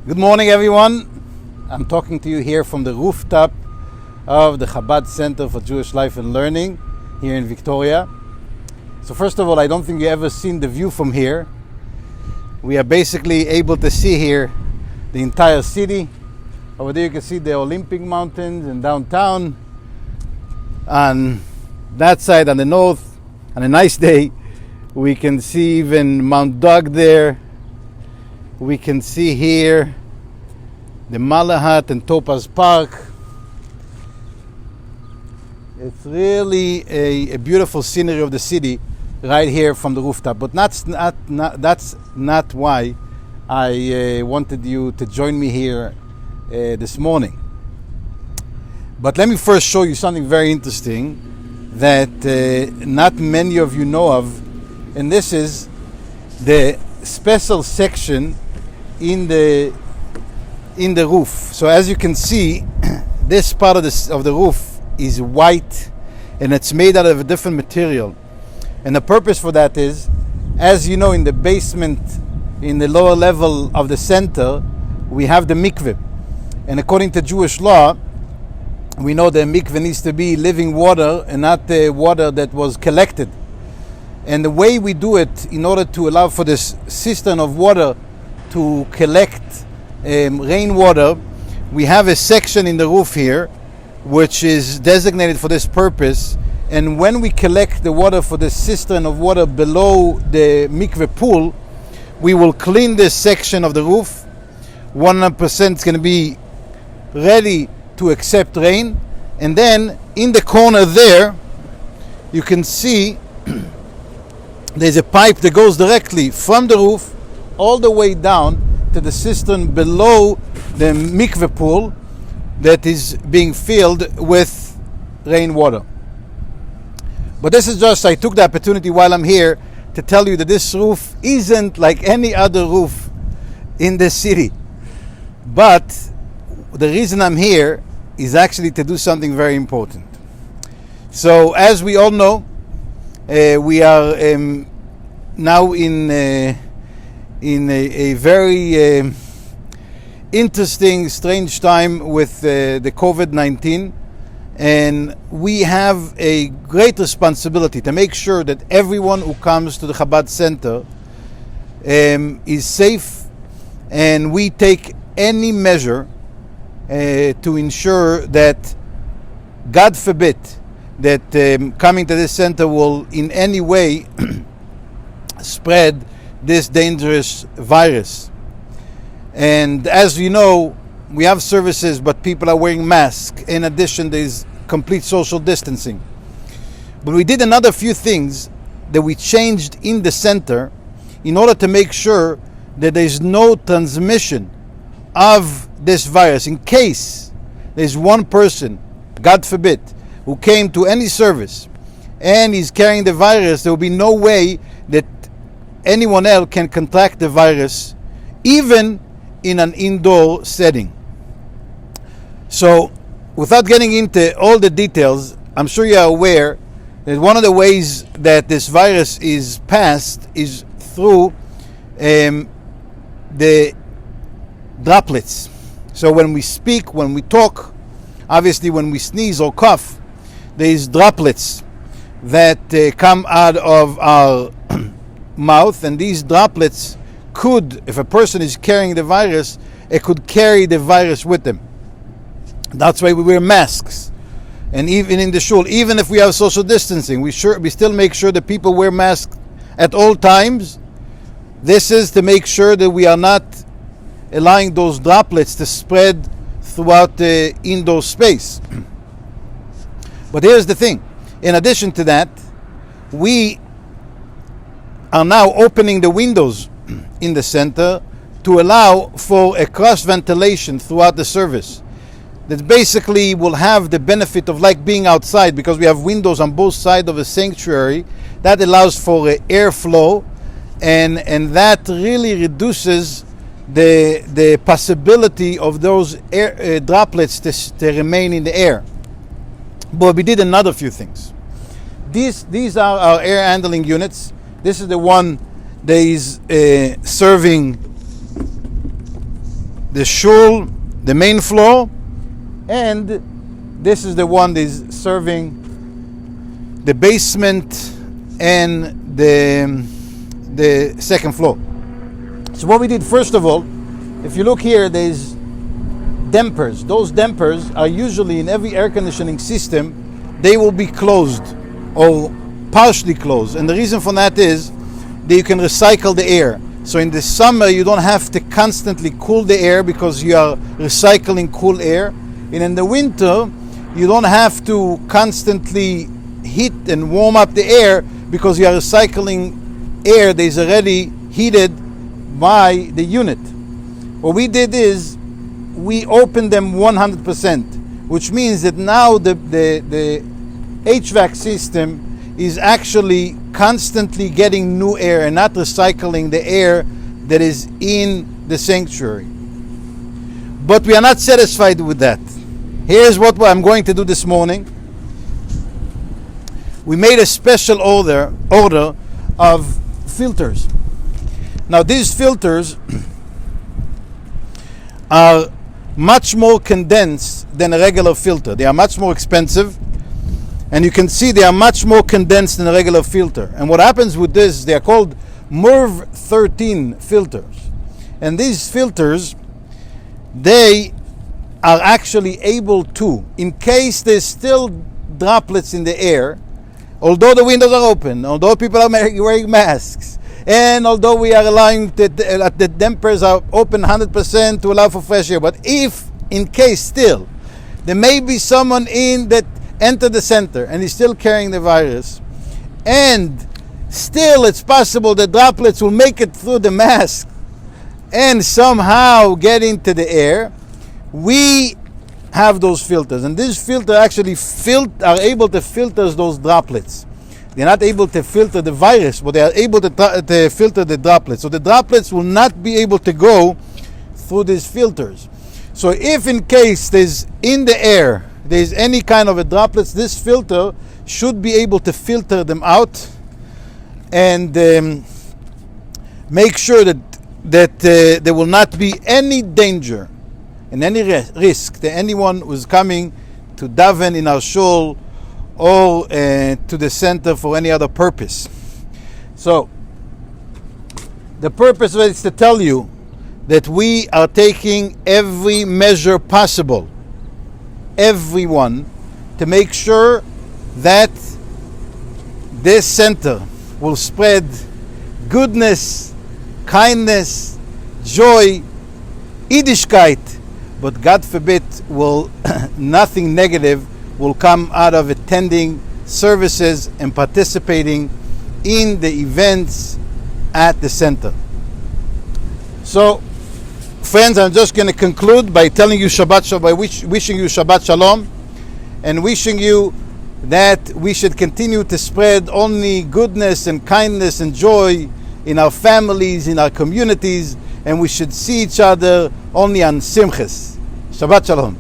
Good morning, everyone. I'm talking to you here from the rooftop of the Chabad Center for Jewish Life and Learning here in Victoria. So first of all, I don't think you've ever seen the view from here. We are basically able to see here the entire city. Over there you can see the Olympic Mountains and downtown. On that side, on the north, on a nice day, we can see even Mount Dog there. We can see here the Malahat and Topaz Park. It's really a beautiful scenery of the city right here from the rooftop. But that's not why I wanted you to join me here this morning. But let me first show you something very interesting that not many of you know of, and this is the special section in the roof. So as you can see, this part of the roof is white and it's made out of a different material. And the purpose for that is, as you know, in the basement, in the lower level of the center, we have the mikveh. And according to Jewish law, we know the mikveh needs to be living water and not the water that was collected. And the way we do it, in order to allow for this cistern of water to collect rainwater, we have a section in the roof here which is designated for this purpose. And when we collect the water for the cistern of water below the mikveh pool, we will clean this section of the roof. 100% is going to be ready to accept rain. And then in the corner there, you can see there's a pipe that goes directly from the roof all the way down to the cistern below the mikveh pool that is being filled with rainwater. But this is just, I took the opportunity while I'm here to tell you that this roof isn't like any other roof in the city. But the reason I'm here is actually to do something very important. So as we all know, we are now in a very interesting, strange time with the COVID-19, and we have a great responsibility to make sure that everyone who comes to the Chabad Center is safe, and we take any measure to ensure that, God forbid, that coming to this center will in any way spread this dangerous virus. And as you know, we have services, but people are wearing masks. In addition, there's complete social distancing. But we did another few things that we changed in the center in order to make sure that there's no transmission of this virus. In case there's one person, God forbid, who came to any service and is carrying the virus, there will be no way that anyone else can contract the virus, even in an indoor setting. So, without getting into all the details, I'm sure you are aware that one of the ways that this virus is passed is through the droplets. So when we speak, when we talk, obviously when we sneeze or cough, there's droplets that come out of our mouth, and these droplets could, if a person is carrying the virus, it could carry the virus with them. That's why we wear masks. And even in the shul, even if we have social distancing, we still make sure that people wear masks at all times. This is to make sure that we are not allowing those droplets to spread throughout the indoor space. But here's the thing. In addition to that, we are now opening the windows in the center to allow for a cross ventilation throughout the service. That basically will have the benefit of like being outside, because we have windows on both sides of the sanctuary. That allows for airflow, and that really reduces the possibility of those air droplets to remain in the air. But we did another few things. These are our air handling units. This is the one that is serving the shul, the main floor, and this is the one that is serving the basement and the second floor. So what we did, first of all, if you look here, there's dampers. Those dampers are usually in every air conditioning system, they will be closed or partially closed. And the reason for that is that you can recycle the air. So in the summer, you don't have to constantly cool the air because you are recycling cool air. And in the winter, you don't have to constantly heat and warm up the air because you are recycling air that is already heated by the unit. What we did is we opened them 100%, which means that now the HVAC system is actually constantly getting new air and not recycling the air that is in the sanctuary. But we are not satisfied with that. Here's what I'm going to do this morning. We made a special order of filters. Now these filters are much more condensed than a regular filter. They are much more expensive, and you can see they are much more condensed than a regular filter. And what happens with this, they are called MERV 13 filters. And these filters, they are actually able to, in case there's still droplets in the air, although the windows are open, although people are wearing masks, and although we are allowing the dampers are open 100% to allow for fresh air, but if in case still there may be someone in that entered the center and is still carrying the virus, and still it's possible the droplets will make it through the mask and somehow get into the air, we have those filters, and these filters actually are able to filter those droplets. They're not able to filter the virus, but they are able to filter the droplets. So the droplets will not be able to go through these filters. So if in case there's in the air, there's any kind of a droplets, this filter should be able to filter them out and make sure that there will not be any danger and any risk to anyone who's coming to daven in our shul or to the center for any other purpose. So the purpose is to tell you that we are taking every measure possible, everyone, to make sure that this center will spread goodness, kindness, joy, Yiddishkeit, but God forbid will nothing negative will come out of attending services and participating in the events at the center. So, friends, I'm just going to conclude by telling you Shabbat Shalom, by wishing you Shabbat Shalom, and wishing you that we should continue to spread only goodness and kindness and joy in our families, in our communities, and we should see each other only on Simchas. Shabbat Shalom.